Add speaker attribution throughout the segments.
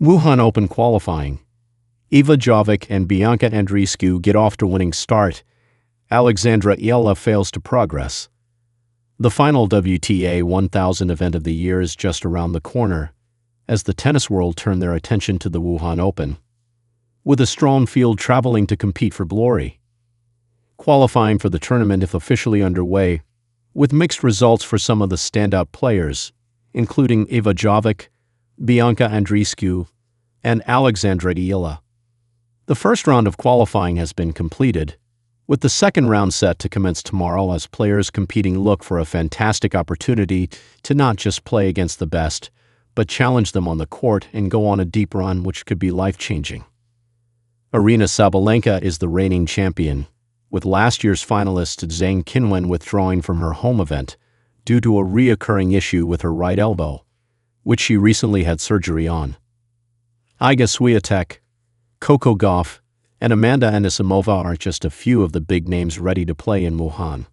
Speaker 1: Wuhan Open qualifying. Iva Jovic and Bianca Andreescu get off to a winning start. Alexandra Eala fails to progress. The final WTA 1000 event of the year is just around the corner, as the tennis world turn their attention to the Wuhan Open, with a strong field traveling to compete for glory. Qualifying for the tournament is officially underway, with mixed results for some of the standout players, including Iva Jovic, Bianca Andreescu, and Alexandra Eala. The first round of qualifying has been completed, with the second round set to commence tomorrow as players competing look for a fantastic opportunity to not just play against the best, but challenge them on the court and go on a deep run which could be life-changing. Aryna Sabalenka is the reigning champion, with last year's finalist Zheng Qinwen withdrawing from her home event due to a reoccurring issue with her right elbow, which she recently had surgery on. Iga Swiatek, Coco Gauff, and Amanda Anisimova are just a few of the big names ready to play in Wuhan.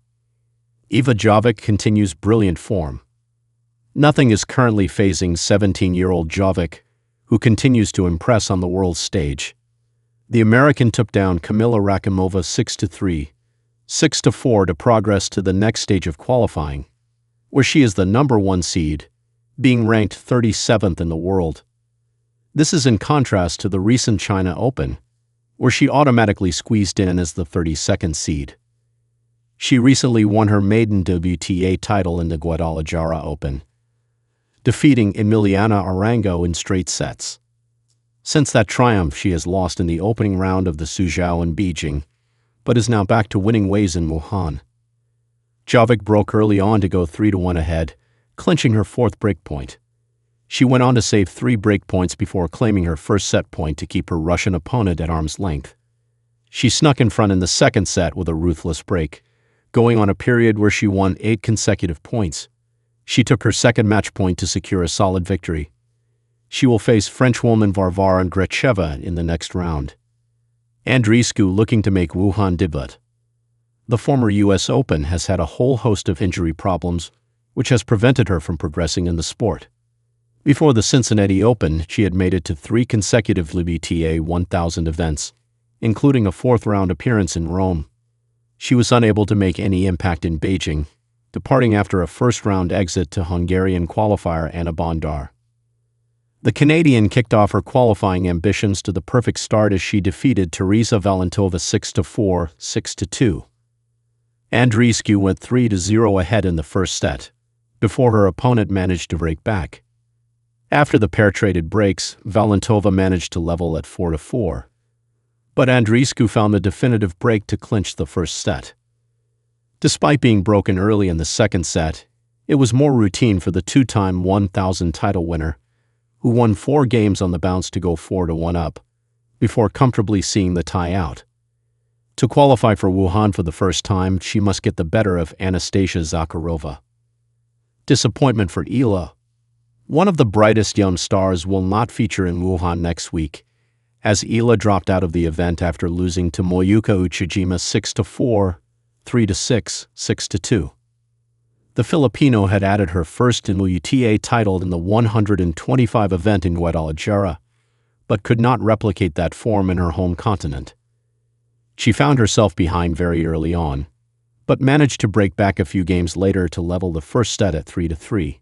Speaker 1: Iva Jovic continues brilliant form. Nothing is currently phasing 17-year-old Jovic, who continues to impress on the world stage. The American took down Kamila Rakimova 6-3, 6-4 to progress to the next stage of qualifying, where she is the #1 seed, being ranked 37th in the world. This is in contrast to the recent China Open, where she automatically squeezed in as the 32nd seed. She recently won her maiden WTA title in the Guadalajara Open, defeating Emiliana Arango in straight sets. Since that triumph, she has lost in the opening round of the Suzhou in Beijing, but is now back to winning ways in Wuhan. Jovic broke early on to go 3-1 ahead, clinching her fourth breakpoint. She went on to save 3 breakpoints before claiming her first set point to keep her Russian opponent at arm's length. She snuck in front in the second set with a ruthless break, going on a period where she won 8 consecutive points. She took her second match point to secure a solid victory. She will face Frenchwoman Varvara Gracheva in the next round. Andreescu looking to make Wuhan debut. The former U.S. Open has had a whole host of injury problems, which has prevented her from progressing in the sport. Before the Cincinnati Open, she had made it to 3 consecutive WTA 1000 events, including a 4th-round appearance in Rome. She was unable to make any impact in Beijing, departing after a first-round exit to Hungarian qualifier Anna Bondar. The Canadian kicked off her qualifying ambitions to the perfect start as she defeated Teresa Valentova 6-4, 6-2. Andreescu went 3-0 ahead in the first set, before her opponent managed to break back. After the pair traded breaks, Valentova managed to level at 4-4, but Andreescu found the definitive break to clinch the first set. Despite being broken early in the second set, it was more routine for the 2-time 1000 title winner, who won 4 games on the bounce to go 4-1 up, before comfortably seeing the tie out. To qualify for Wuhan for the first time, she must get the better of Anastasia Zakharova. Disappointment for Eala. One of the brightest young stars will not feature in Wuhan next week, as Eala dropped out of the event after losing to Moyuka Uchijima 6-4, 3-6, 6-2. The Filipino had added her first WTA title in the 125 event in Guadalajara, but could not replicate that form in her home continent. She found herself behind very early on, but managed to break back a few games later to level the first set at 3-3.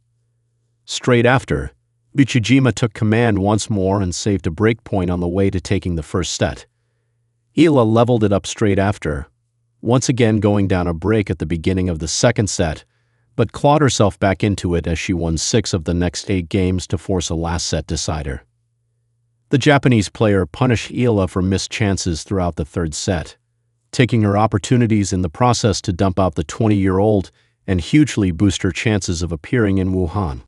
Speaker 1: Straight after, Uchijima took command once more and saved a break point on the way to taking the first set. Eala leveled it up straight after, once again going down a break at the beginning of the second set, but clawed herself back into it as she won 6 of the next 8 games to force a last set decider. The Japanese player punished Eala for missed chances throughout the third set, taking her opportunities in the process to dump out the 20-year-old and hugely boost her chances of appearing in Wuhan.